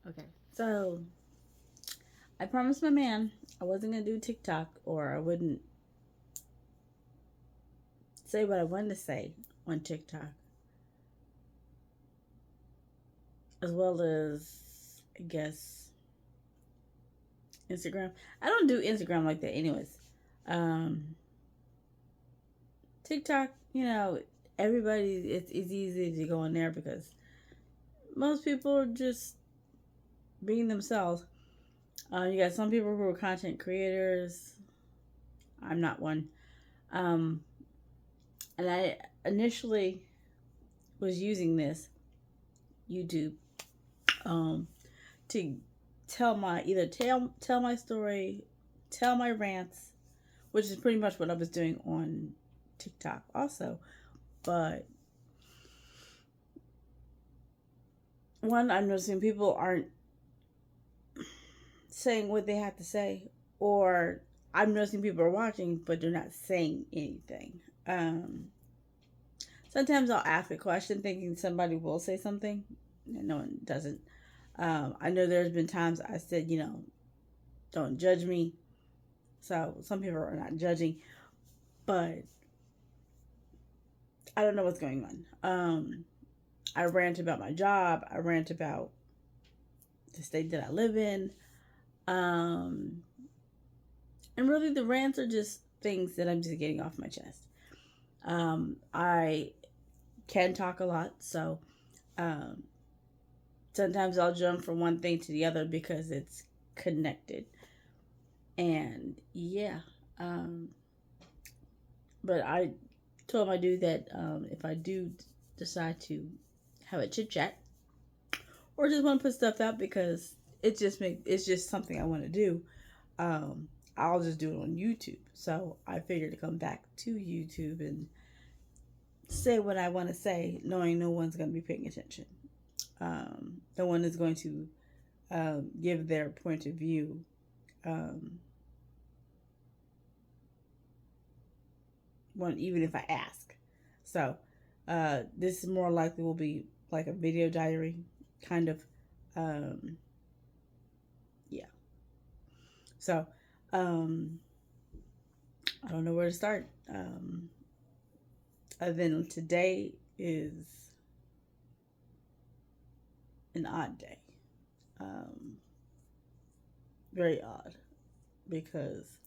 Okay. So I promised my man I wasn't gonna do TikTok, or I wouldn't say what I wanted to say on TikTok, as well as, I guess, Instagram. I don't do Instagram like that, anyways. Um, TikTok, everybody, it's easy to go in there because most people are just being themselves. You got some people who are content creators. I'm not one. Um, and I initially was using this YouTube, um, to tell my story, tell my rants, which is pretty much what I was doing on TikTok also. But one, I'm noticing people aren't saying what they have to say, or I'm noticing people are watching but they're not saying anything. Um, Sometimes I'll ask a question thinking somebody will say something, and no one doesn't. I know there's been times I said, don't judge me. So some people are not judging, but I don't know what's going on. I rant about my job. I rant about the state that I live in. Um, and really, the rants are just things that I'm just getting off my chest. I can talk a lot, so um, sometimes I'll jump from one thing to the other because it's connected. And yeah, um, but I told my dude that if I do decide to have a chit chat or just want to put stuff out because it's just something I want to do, um, I'll just do it on YouTube. So I figured to come back to YouTube and say what I want to say, knowing no one's going to be paying attention. No one is going to give their point of view. Um, One, even if I ask. So this is more likely will be like a video diary kind of. Um, yeah. So um, I don't know where to start. Other than today is an odd day. Um, Very odd because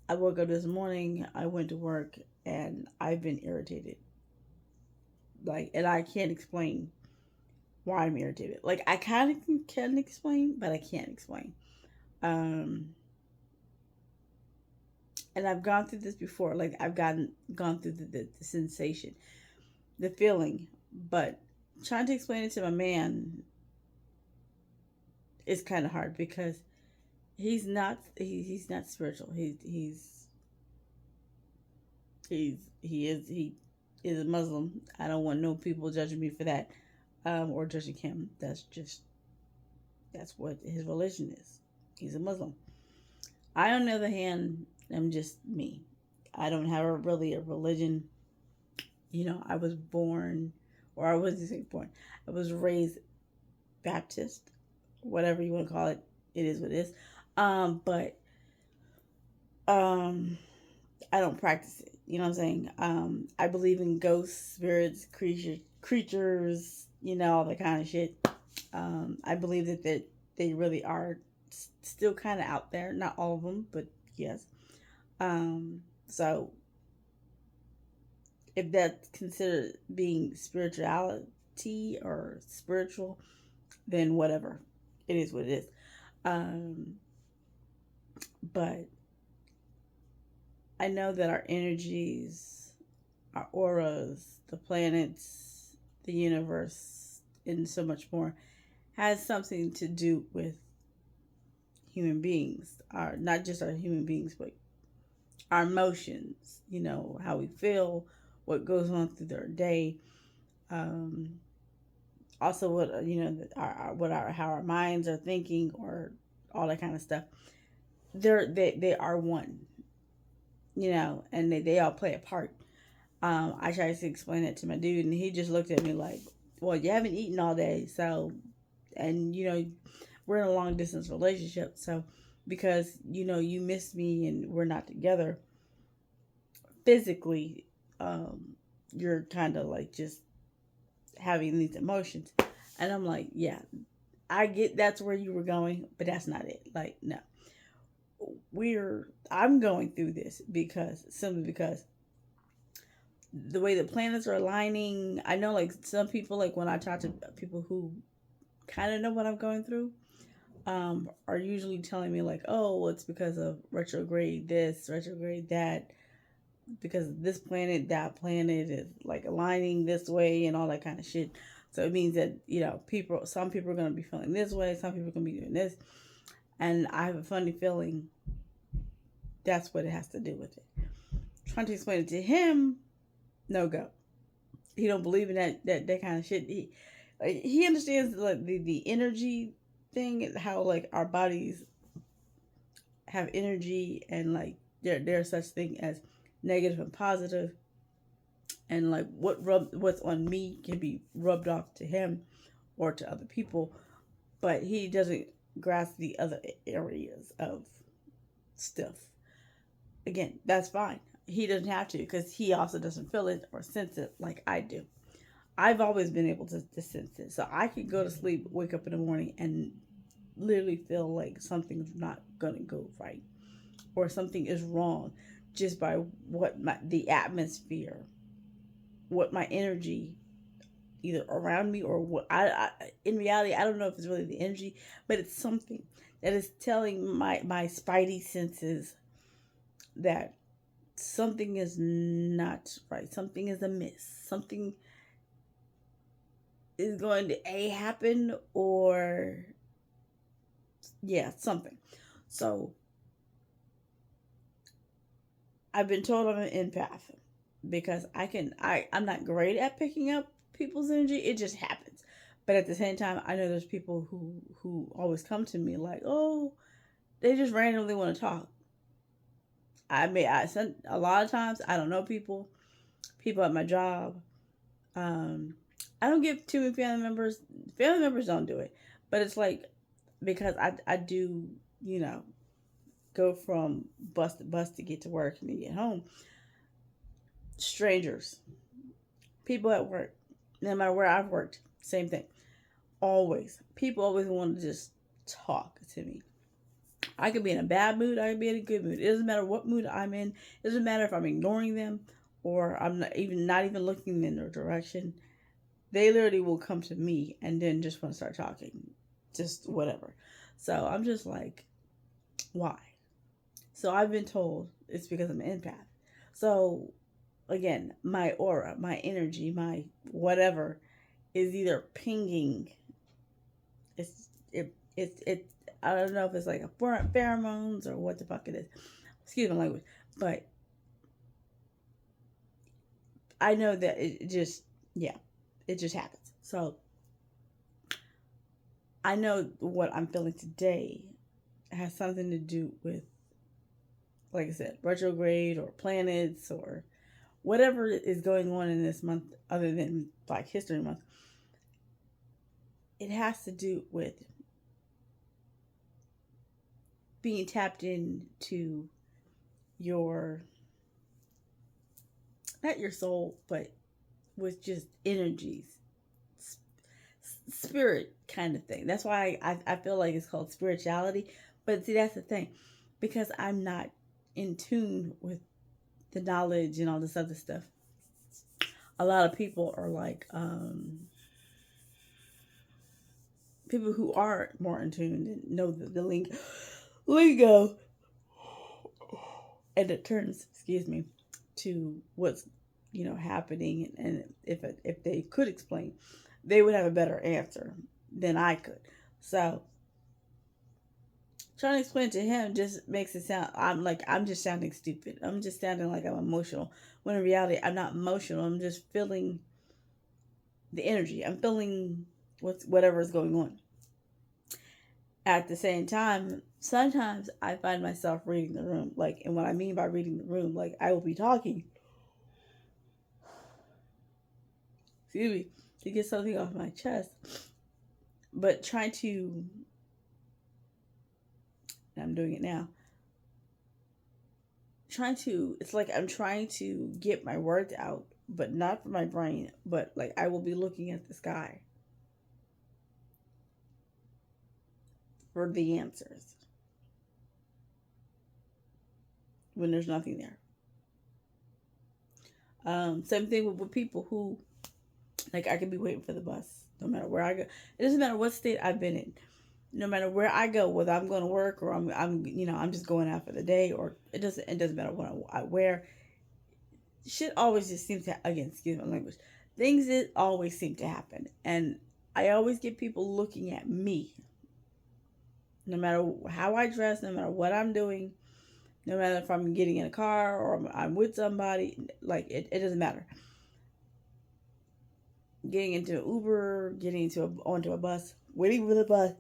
I woke up this morning, I went to work, and I've been irritated. Like, and I can't explain why I'm irritated. Like, I kind of can explain, but I can't explain. Um, and I've gone through this before. Like, I've gone through the sensation, the feeling, but trying to explain it to my man is kind of hard because he's not spiritual. He is a Muslim. I don't want no people judging me for that, or judging him. That's what his religion is. He's a Muslim. I, on the other hand, am just me. I don't have really a religion. I was born, or I wasn't say born. I was raised Baptist, whatever you want to call it. It is what it is. But um, I don't practice it. You know what I'm saying? I believe in ghosts, spirits, creatures. All that kind of shit. I believe that they really are still kind of out there. Not all of them, but yes. So if that's considered being spirituality or spiritual, then whatever. It is what it is. Um, but I know that our energies, our auras, the planets, the universe, and so much more has something to do with human beings. Our Not just our human beings, but our emotions. How we feel, what goes on through their day. Um, Also, what how our minds are thinking, or all that kind of stuff. They are one. And they all play a part. I tried to explain it to my dude, and he just looked at me like, "Well, you haven't eaten all day, so and we're in a long distance relationship. So because you miss me and we're not together physically, you're kind of like just having these emotions. And I'm like, yeah, I get that's where you were going, but that's not it. Like, no. I'm going through this simply because the way the planets are aligning. I know, like, some people, like, when I talk to people who kind of know what I'm going through, are usually telling me, like, oh, well, it's because of retrograde this, retrograde that, because this planet, that planet is like aligning this way and all that kind of shit. So it means that, some people are going to be feeling this way, some people are going to be doing this. And I have a funny feeling that's what it has to do with it. Trying to explain it to him, no go. He don't believe in that kind of shit. He understands, like, the energy thing, how, like, our bodies have energy, and, like, there's such thing as negative and positive, and, like, what's on me can be rubbed off to him or to other people, but he doesn't grasp the other areas of stuff. Again, that's fine. He doesn't have to, because he also doesn't feel it or sense it like I do. I've always been able to sense it. So I could go to sleep, wake up in the morning, and literally feel like something's not going to go right, or something is wrong, just by what the atmosphere, what my energy, either around me, or what in reality, I don't know if it's really the energy, but it's something that is telling my spidey senses that something is not right, something is amiss, something is going to happen, or yeah, something. So I've been told I'm an empath, because I'm not great at picking up people's energy. It just happens. But at the same time, I know there's people who always come to me like, oh, they just randomly want to talk. I sent a lot of times, I don't know people at my job. I don't give too many family members. Family members don't do it, but it's like, because I do, go from bus to bus to get to work and then get home. Strangers, people at work, no matter where I've worked, same thing. Always, people always want to just talk to me. I could be in a bad mood, I could be in a good mood. It doesn't matter what mood I'm in. It doesn't matter if I'm ignoring them or I'm not even looking in their direction. They literally will come to me and then just want to start talking, just whatever. So I'm just like, why? So I've been told it's because I'm an empath. So again, my aura, my energy, my whatever is either pinging. It. I don't know if it's like a pheromones or what the fuck it is. Excuse my language, but I know that it just, yeah, it just happens. So I know what I'm feeling today has something to do with, like I said, retrograde or planets or whatever is going on in this month, other than Black History Month. It has to do with being tapped into your, not your soul, but with just energies, spirit kind of thing. That's why I feel like it's called spirituality. But see, that's the thing, because I'm not in tune with the knowledge and all this other stuff. A lot of people are like, people who are more in tune and know the lingo, and it turns, excuse me, to what's happening, and if they could explain, they would have a better answer than I could. So trying to explain to him just makes it sound, I'm just sounding stupid. I'm just sounding like I'm emotional, when in reality I'm not emotional. I'm just feeling the energy. I'm feeling whatever is going on. At the same time, sometimes I find myself reading the room. Like, and what I mean by reading the room, like, I will be talking, excuse me, to get something off my chest, but trying to, and I'm doing it now, it's like I'm trying to get my words out, but not from my brain, but like I will be looking at the sky for the answers when there's nothing there. Same thing with people who, like, I could be waiting for the bus no matter where I go. It doesn't matter what state I've been in. No matter where I go, whether I'm going to work or I'm just going out for the day, or it doesn't matter what I wear. Shit always just seems to, again, excuse my language, things that always seem to happen, and I always get people looking at me, no matter how I dress, no matter what I'm doing, no matter if I'm getting in a car or I'm with somebody, like it doesn't matter. Getting into an Uber, onto a bus, waiting for the bus,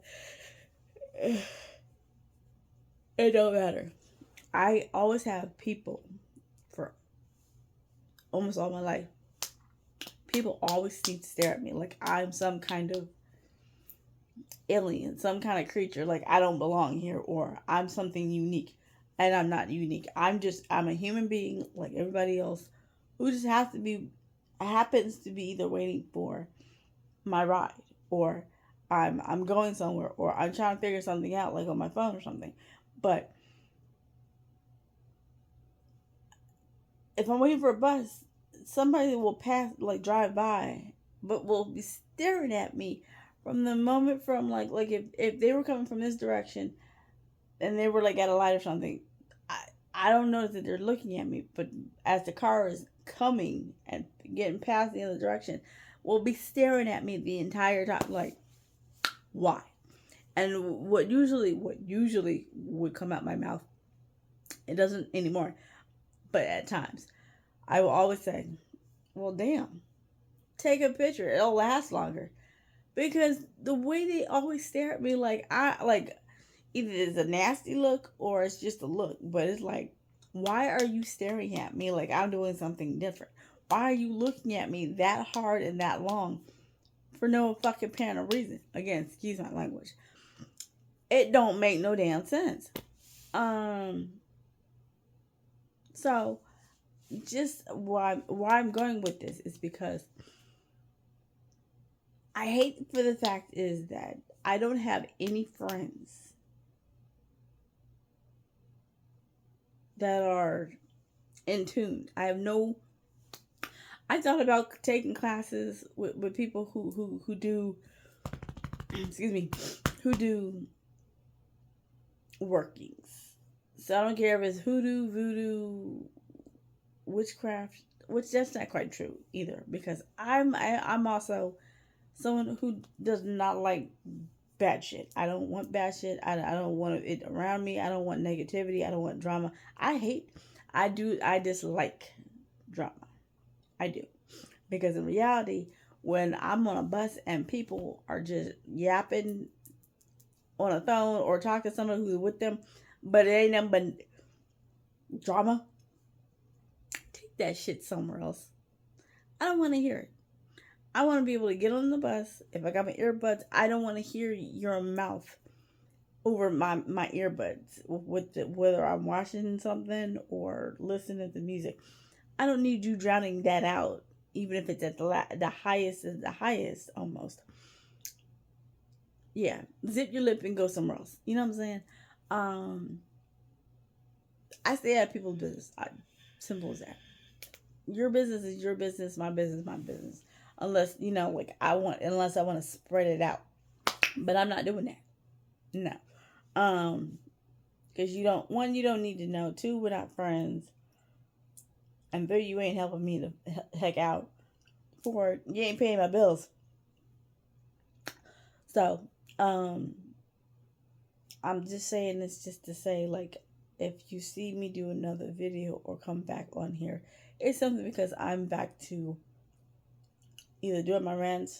it don't matter. I always have people, for almost all my life, people always seem to stare at me like I'm some kind of alien, some kind of creature, like I don't belong here, or I'm something unique. And I'm not unique. I'm a human being like everybody else who just happens to be either waiting for my ride, or I'm going somewhere, or I'm trying to figure something out, like on my phone or something. But if I'm waiting for a bus, somebody will pass, like drive by, but will be staring at me from the moment, from like if they were coming from this direction and they were like at a light or something, I don't notice that they're looking at me, but as the car is coming and getting past the other direction, will be staring at me the entire time, like, why? And what usually would come out my mouth, it doesn't anymore, but at times, I will always say, well, damn, take a picture, it'll last longer. Because the way they always stare at me, either it's a nasty look or it's just a look, but it's like, why are you staring at me like I'm doing something different? Why are you looking at me that hard and that long for no fucking apparent reason? Again, excuse my language. It don't make no damn sense. Um, so just why I'm going with this is because I hate, for the fact is that I don't have any friends that are in tune. I thought about taking classes with people who do excuse me, who do workings. So I don't care if it's hoodoo, voodoo, witchcraft, which that's not quite true either, because I'm also someone who does not like bad shit. I don't want bad shit. I don't want it around me. I don't want negativity. I don't want drama. I dislike drama. I do. Because in reality, when I'm on a bus and people are just yapping on a phone or talking to someone who's with them, but it ain't nothing but drama, take that shit somewhere else. I don't want to hear it. I want to be able to get on the bus. If I got my earbuds, I don't want to hear your mouth over my earbuds whether I'm watching something or listening to music. I don't need you drowning that out, even if it's at the highest of the highest almost. Yeah, zip your lip and go somewhere else. You know what I'm saying? Um, I stay out of people's business. Simple as that. Your business is your business. My business, my business. Unless unless I want to spread it out, but I'm not doing that. No. Because you don't need to know. Two, we're not friends. And three, you ain't helping me to heck out. Four, you ain't paying my bills. So, um, I'm just saying this just to say, like, if you see me do another video or come back on here, it's something because I'm back to either doing my rants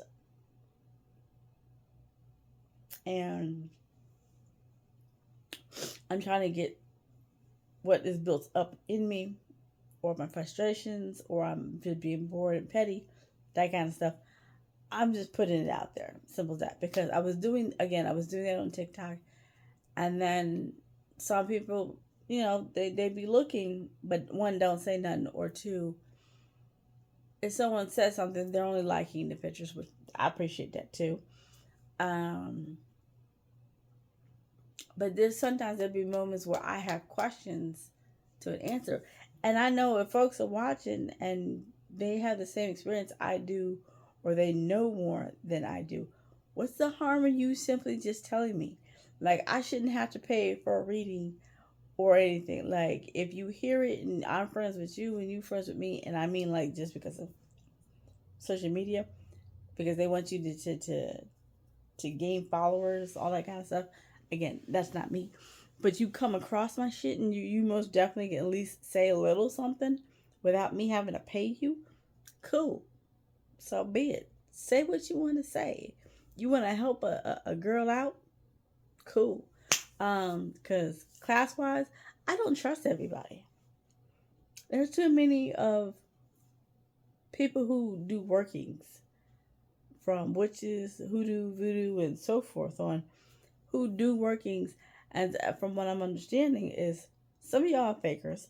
and I'm trying to get what is built up in me, or my frustrations, or I'm just being bored and petty, that kind of stuff. I'm just putting it out there. Simple as that. Because I was doing that on TikTok. And then some people, they be looking, but one, don't say nothing, or two, if someone says something, they're only liking the pictures, which I appreciate that too. Um, but there'll be moments where I have questions to answer. And I know if folks are watching and they have the same experience I do, or they know more than I do, what's the harm in you simply just telling me? Like, I shouldn't have to pay for a reading or anything. Like, if you hear it and I'm friends with you and you friends with me, and I mean, like, just because of social media, because they want you to gain followers, all that kind of stuff. Again, that's not me. But you come across my shit and you most definitely can at least say a little something without me having to pay you. Cool. So be it. Say what you want to say. You want to help a girl out? Cool. Because class wise, I don't trust everybody. There's too many of people who do workings, from witches, hoodoo, voodoo, and so forth on, who do workings. And from what I'm understanding is some of y'all are fakers,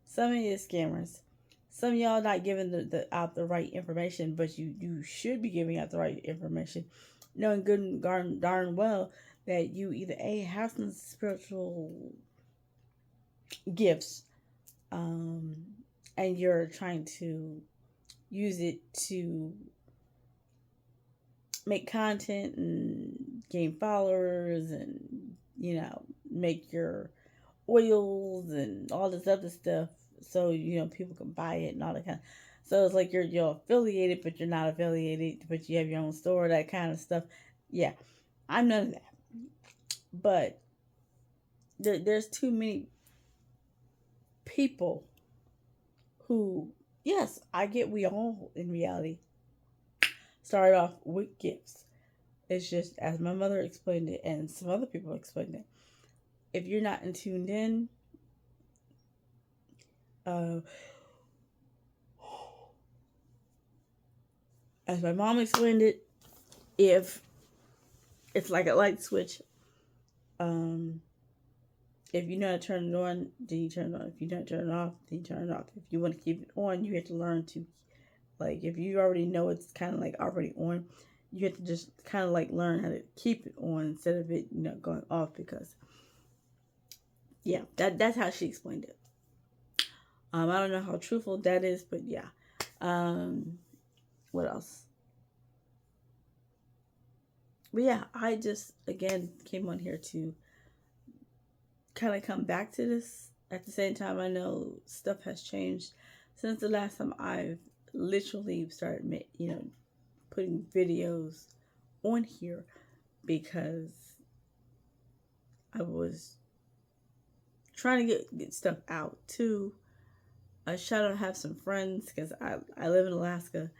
some of you scammers, some of y'all not giving out the right information, but you should be giving out the right information, knowing good and darn well that you either have some spiritual gifts, um, and you're trying to use it to make content and gain followers, and make your oils and all this other stuff, so people can buy it and all that kind of. So it's like you're affiliated, but you're not affiliated, but you have your own store, that kind of stuff. Yeah, I'm none of that. But there's too many people who, yes, I get, we all in reality started off with gifts. It's just, as my mother explained it and some other people explained it, if you're not in tuned in, uh, as my mom explained it, if it's like a light switch, um, if you know how to turn it on, then you turn it on. If you don't turn it off, then you turn it off. If you want to keep it on, you have to learn to, like, if you already know it's kind of like already on, you have to just kind of like learn how to keep it on instead of it, going off. Because, yeah, that's how she explained it. I don't know how truthful that is, but yeah. What else? But yeah, I just, again, came on here to kind of come back to this. At the same time, I know stuff has changed since the last time I've literally started, putting videos on here, because I was trying to get stuff out too. I shout out, have some friends, because I live in Alaska,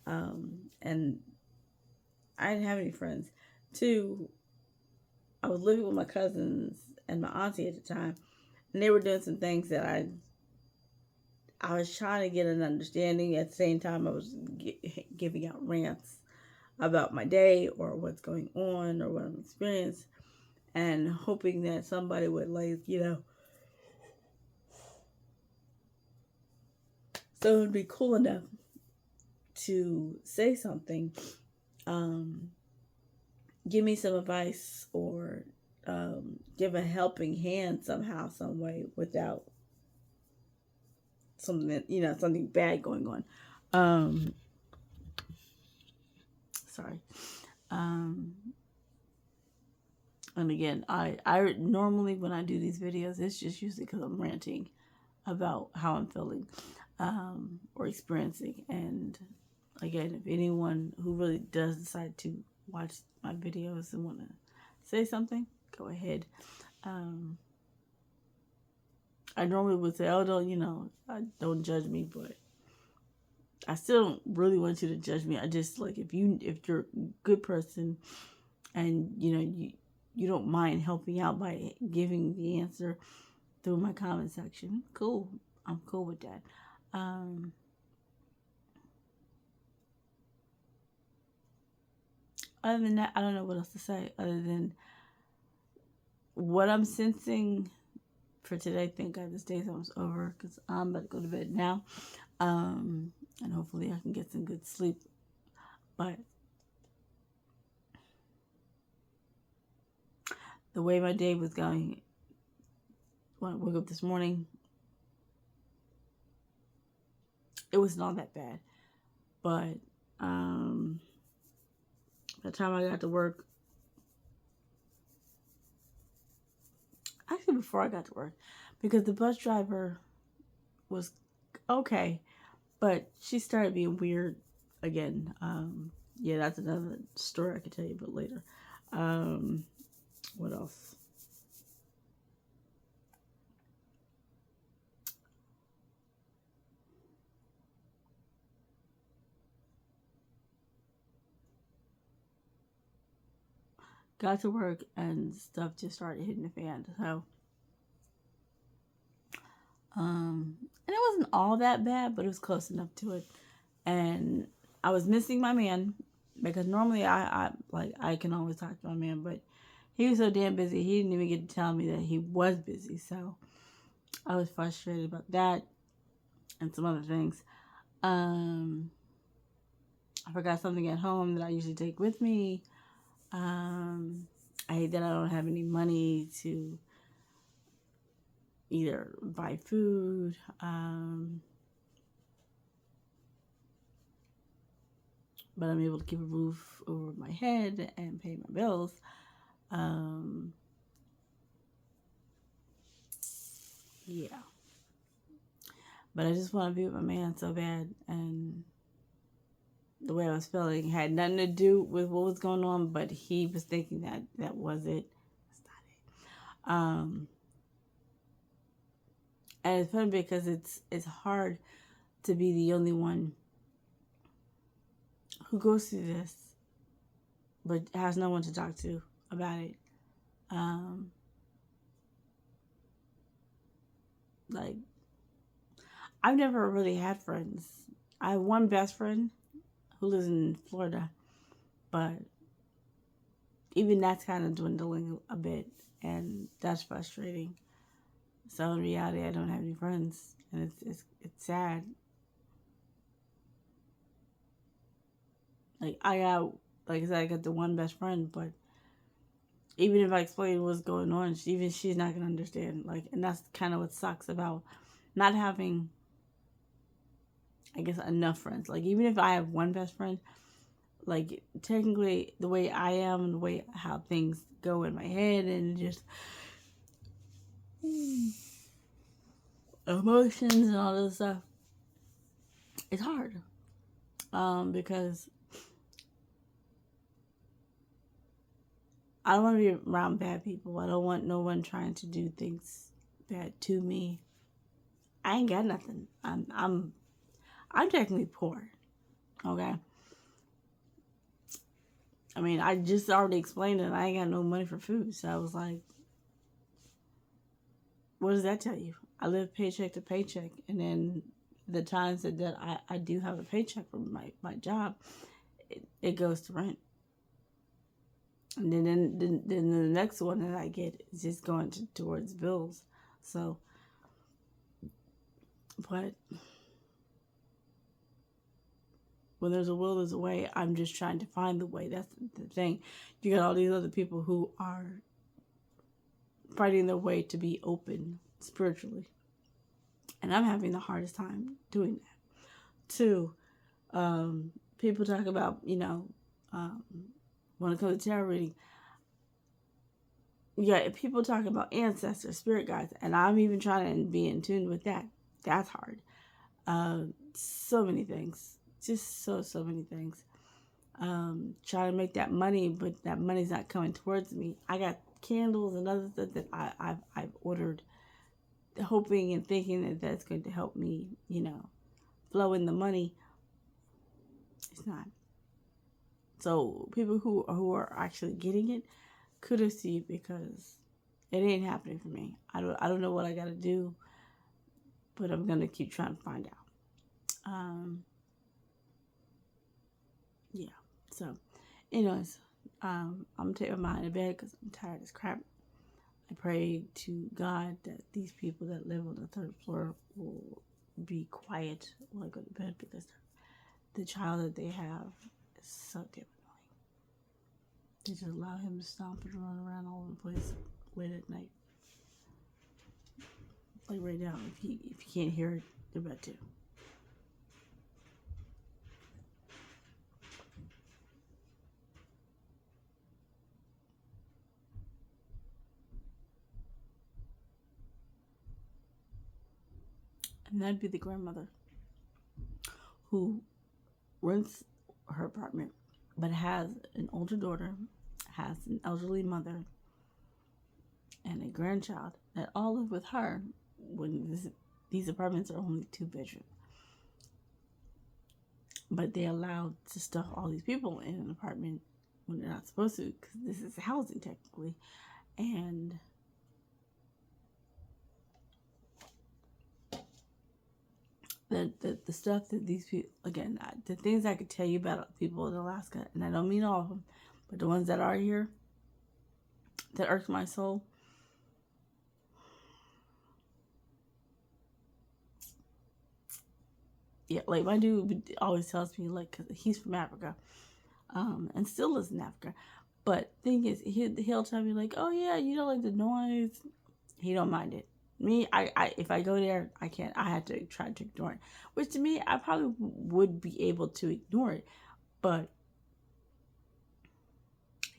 and I didn't have any friends. Two, I was living with my cousins and my auntie at the time, and they were doing some things that I was trying to get an understanding. At the same time, I was giving out rants about my day or what's going on or what I'm experiencing, and hoping that somebody would, like, so it would be cool enough to say something, give me some advice, or give a helping hand somehow, some way, without something bad going on. Sorry. And again, I normally, when I do these videos, it's just usually because I'm ranting about how I'm feeling, or experiencing. And again, if anyone who really does decide to watch my videos and want to say something, go ahead. I normally would say, oh, don't judge me, but I still don't really want you to judge me. I just, like, if you're a good person, and you don't mind helping out by giving the answer through my comment section, cool. I'm cool with that. other than that, I don't know what else to say other than what I'm sensing for today. Thank God this day's almost over because I'm about to go to bed now. And hopefully I can get some good sleep. But the way my day was going, when I woke up this morning, it wasn't all that bad. But by the time I got to work, actually before I got to work, because the bus driver was okay, but she started being weird again. Yeah, that's another story I could tell you about later. What else? Got to work and stuff just started hitting the fan. So, and it wasn't all that bad, but it was close enough to it. And I was missing my man because normally I can always talk to my man, but he was so damn busy he didn't even get to tell me that he was busy. So I was frustrated about that and some other things. I forgot something at home that I usually take with me. I hate that I don't have any money to either buy food, but I'm able to keep a roof over my head and pay my bills. Yeah. But I just want to be with my man so bad, and the way I was feeling had nothing to do with what was going on, but he was thinking that that was it. That's not it. And it's funny because it's hard to be the only one who goes through this, but has no one to talk to about it. Like, I've never really had friends. I have one best friend who lives in Florida, but even that's kind of dwindling a bit, and that's frustrating. So in reality, I don't have any friends, and it's sad. Like like I said, I got the one best friend, but even if I explain what's going on, she's not gonna understand. Like, and that's kind of what sucks about not having, I guess, enough friends. Like, even if I have one best friend, like technically the way I am and the way how things go in my head and just emotions and all this stuff, it's hard. Because I don't want to be around bad people. I don't want no one trying to do things bad to me. I ain't got nothing. I'm technically poor. Okay. I mean, I just already explained it. I ain't got no money for food. So I was like, what does that tell you? I live paycheck to paycheck. And then the times that I do have a paycheck from my job, it goes to rent. And then the next one that I get is just going towards bills. So, but when there's a will, there's a way. I'm just trying to find the way. That's the thing. You got all these other people who are fighting their way to be open spiritually. And I'm having the hardest time doing that. Two, people talk about, when it comes to tarot reading, yeah, people talk about ancestors, spirit guides, and I'm even trying to be in tune with that. That's hard. So many things. Just so many things. Trying to make that money, but that money's not coming towards me. I got candles and other stuff that I've ordered, hoping and thinking that that's going to help me, flow in the money. It's not. So people who are actually getting it, kudos to you, because it ain't happening for me. I don't know what I got to do, but I'm gonna keep trying to find out. Yeah. So, anyways, I'm gonna take my mind to bed because I'm tired as crap. I pray to God that these people that live on the third floor will be quiet when I go to bed, because the child that they have is so damn annoying. They just allow him to stomp and run around all over the place late at night. Like right now, if you can't hear it, they're about to. And that'd be the grandmother who rents her apartment, but has an older daughter, has an elderly mother, and a grandchild that all live with her when these apartments are only 2 bedroom. But they allowed to stuff all these people in an apartment when they're not supposed to, because this is housing technically. And the stuff that these people, again, the things I could tell you about people in Alaska, and I don't mean all of them, but the ones that are here that irk my soul. Yeah, like my dude always tells me, like, cause he's from Africa, and still lives in Africa. But thing is, he'll tell me like, oh yeah, you don't like the noise. He don't mind it. Me, I if I go there, I can't. I have to try to ignore it. Which to me, I probably would be able to ignore it, but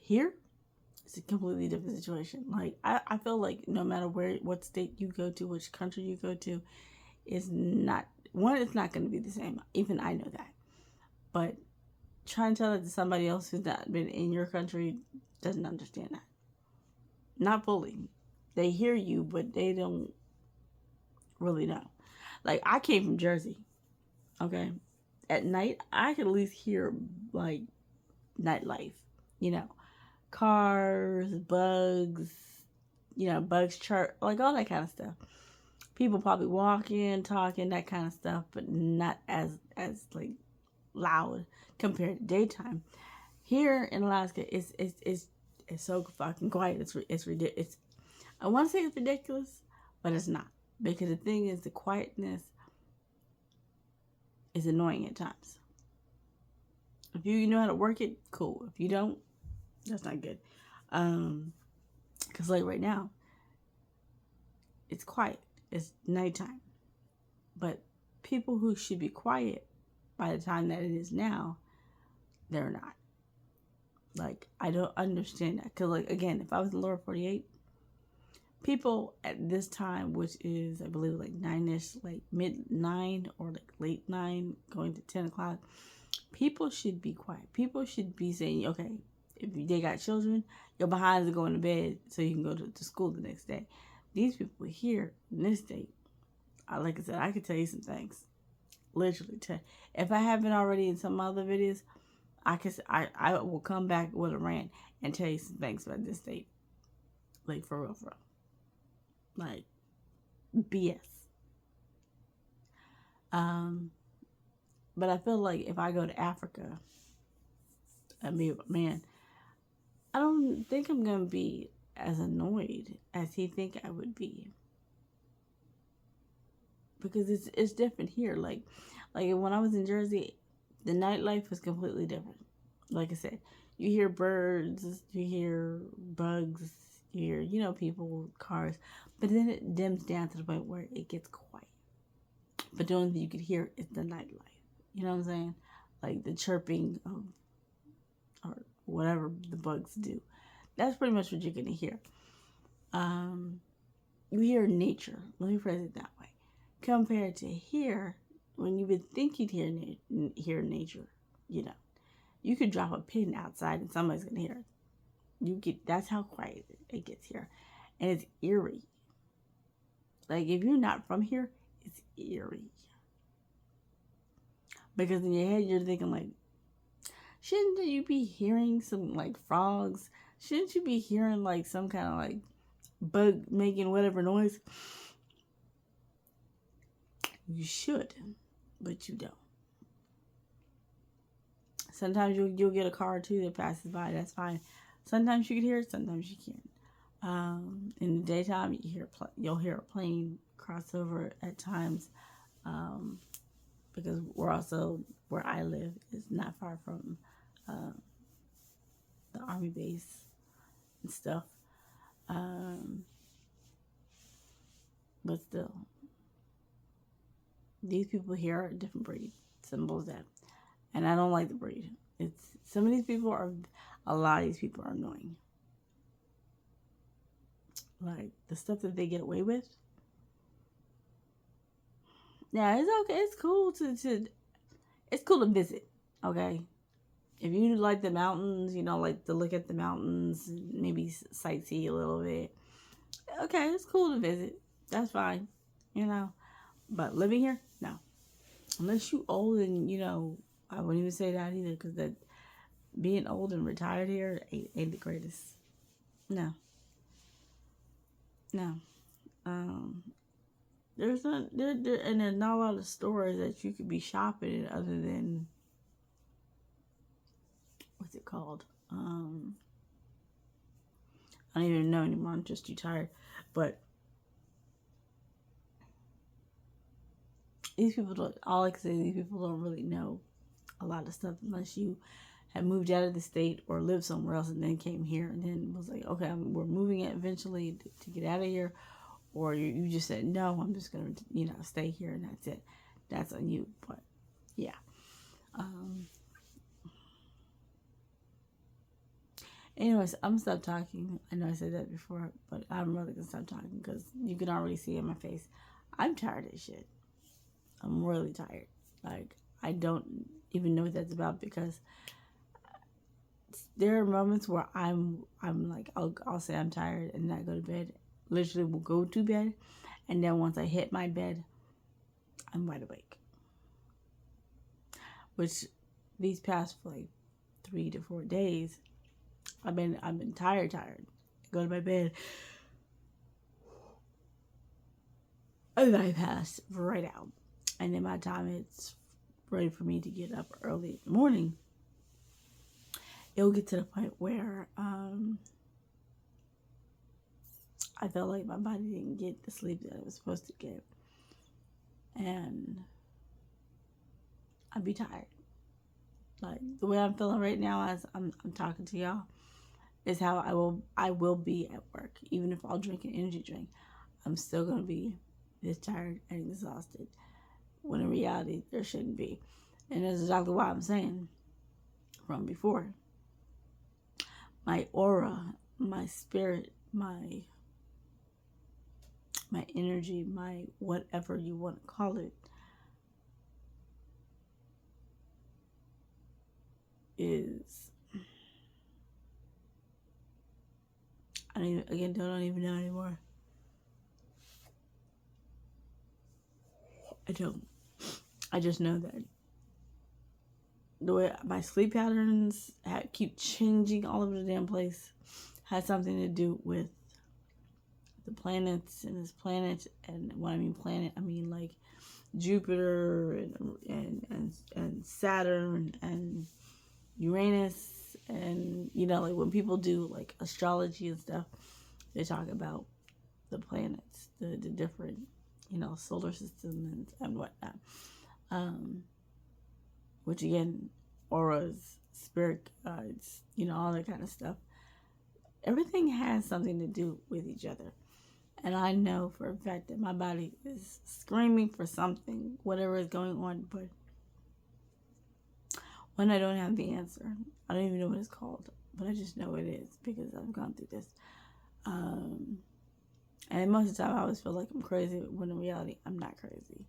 here, it's a completely different situation. Like I feel like no matter what state you go to, which country you go to, is not one. It's not going to be the same. Even I know that. But trying to tell it to somebody else who's not been in your country doesn't understand that. Not fully. They hear you, but they don't really know. Like I came from Jersey. Okay, at night I could at least hear like nightlife. You know, cars, bugs. You know, bugs chirp, like all that kind of stuff. People probably walking, talking, that kind of stuff, but not as like loud compared to daytime. Here in Alaska, it's so fucking quiet. It's ridiculous. I want to say it's ridiculous, but it's not, because the thing is, the quietness is annoying at times. If you know how to work it, cool. If you don't, that's not good. Because like right now, it's quiet. It's nighttime, but people who should be quiet by the time that it is now, they're not. Like, I don't understand that. Because, like, again, if I was in lower 48, people at this time, which is, I believe, like 9-ish, like mid 9 or like late 9, going to 10 o'clock, people should be quiet. People should be saying, okay, if they got children, your behinds are going to bed so you can go to school the next day. These people here in this state, like I said, I could tell you some things. Literally tell. If I haven't already in some other videos, I will come back with a rant and tell you some things about this state. Like for real. Like BS. But I feel like if I go to Africa, I mean, man, I don't think I'm gonna be as annoyed as he think I would be, because it's different here. Like when I was in Jersey, the nightlife was completely different. Like I said, you hear birds, you hear bugs, you hear people, cars, but then it dims down to the point where it gets quiet. But the only thing you could hear is the nightlife. You know what I'm saying? Like the chirping of, or whatever the bugs do. That's pretty much what you're gonna hear. You hear nature. Let me phrase it that way. Compared to here, when you would think you'd hear nature, you could drop a pin outside and somebody's gonna hear it. That's how quiet it gets here, and it's eerie. Like if you're not from here, it's eerie, because in your head you're thinking like, shouldn't you be hearing some like frogs? Shouldn't you be hearing like some kind of like bug making whatever noise? You should, but you don't. Sometimes you'll get a car or two that passes by. That's fine. Sometimes you can hear it. Sometimes you can't. In the daytime, you'll hear a plane cross over at times, because we're also where I live is not far from uh, the army base and stuff. Um, but still, these people here are a different breed. Symbols that, and I don't like the breed. It's some of these people are, a lot of these people are annoying. Like the stuff that they get away with. Yeah, it's okay. It's cool it's cool to visit. Okay, if you like the mountains, like to look at the mountains, maybe sightsee a little bit. Okay, it's cool to visit. That's fine. You know, but living here, no. Unless you old and I wouldn't even say that either, because that being old and retired here ain't the greatest. No, no. Um, there's not there, and there's not a lot of stores that you could be shopping in other than what's it called? I don't even know anymore. I'm just too tired. But these people don't. All I can say is these people don't really know a lot of stuff unless you had moved out of the state or lived somewhere else and then came here and then was like, okay, we're moving it eventually to get out of here, or you just said no, I'm just gonna stay here and that's it. That's on you. But yeah. Anyways, I'm gonna stop talking. I know I said that before, but I'm really gonna stop talking because you can already see in my face. I'm tired of shit. I'm really tired. Like, I don't even know what that's about, because there are moments where I'm like, I'll say I'm tired and not go to bed. Literally will go to bed, and then once I hit my bed, I'm wide awake. Which these past like 3 to 4 days, I've been tired. I go to my bed, and I pass right out. And then by the time it's ready for me to get up early in the morning, it'll get to the point where I felt like my body didn't get the sleep that it was supposed to get, and I'd be tired. Like the way I'm feeling right now, as I'm talking to y'all, is how I will be at work. Even if I'll drink an energy drink, I'm still gonna be this tired and exhausted. When in reality, there shouldn't be, and that's exactly why I'm saying from before. My aura, my spirit, my energy, my whatever you want to call it, is, I don't even know anymore. I don't. I just know that the way my sleep patterns keep changing all over the damn place has something to do with the planets and this planet. And when I mean planet, I mean like Jupiter and Saturn and Uranus, and like when people do like astrology and stuff, they talk about the planets, the different solar system and whatnot. Which again, auras, spirit guides, all that kind of stuff. Everything has something to do with each other. And I know for a fact that my body is screaming for something, whatever is going on, but when I don't have the answer, I don't even know what it's called, but I just know it is because I've gone through this. And most of the time I always feel like I'm crazy, when in reality, I'm not crazy.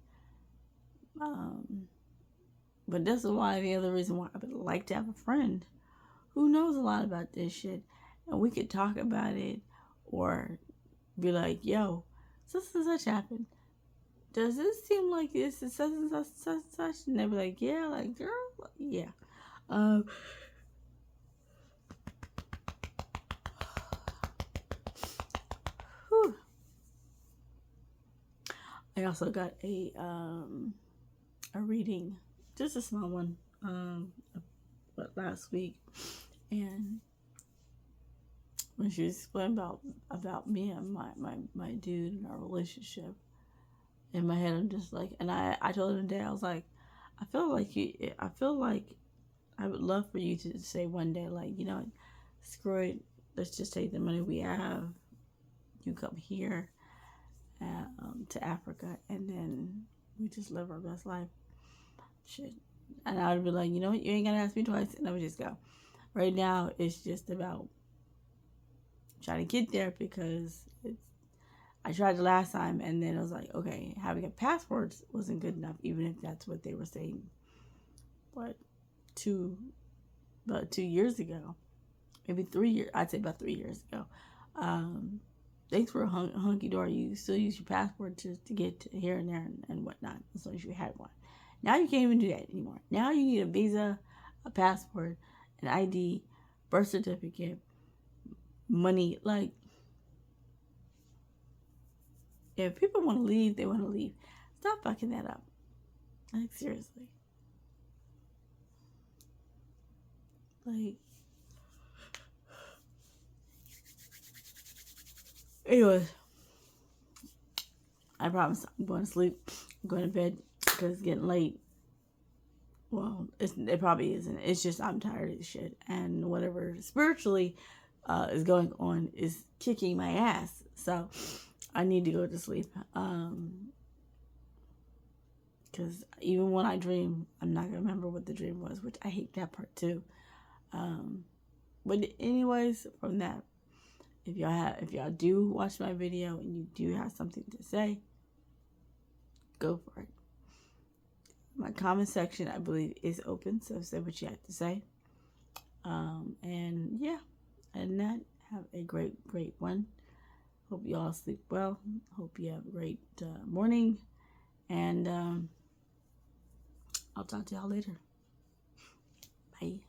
But this is why, the other reason why I would like to have a friend who knows a lot about this shit, and we could talk about it, or be like, yo, such and such happened. Does this seem like this is such and such? And they'd be like, yeah, like, girl, yeah. Whew. I also got a reading, just a small one, last week, and when she was explaining about me and my dude and our relationship, in my head I'm just like, and I told him today, I was like, I feel like I would love for you to say one day, like, you know, screw it, let's just take the money we have, you come here to Africa, and then we just live our best life. Shit. And I would be like, you know what, you ain't gonna ask me twice, and I would just go. Right now, it's just about trying to get there, because I tried the last time, and then I was like, okay, having a passport wasn't good enough, even if that's what they were saying. But about 2 years ago, maybe 3 years, I'd say about 3 years ago, things were hunky-dory. You still use your passport to get to here and there and whatnot, as long as you had one. Now you can't even do that anymore. Now you need a visa, a passport, an ID, birth certificate, money. Like, if people want to leave, they want to leave. Stop fucking that up. Like, seriously. Like, anyways, I promise I'm going to sleep. I'm going to bed because it's getting late. Well, it probably isn't. It's just I'm tired of this shit. And whatever spiritually is going on is kicking my ass. So I need to go to sleep. Because even when I dream, I'm not going to remember what the dream was, which I hate that part too. But anyways, from that, if y'all do watch my video and you do have something to say, go for it. My comment section, I believe, is open, so say what you have to say. And yeah, and that, have a great one. Hope you all sleep well. Hope you have a great morning, and I'll talk to y'all later. Bye.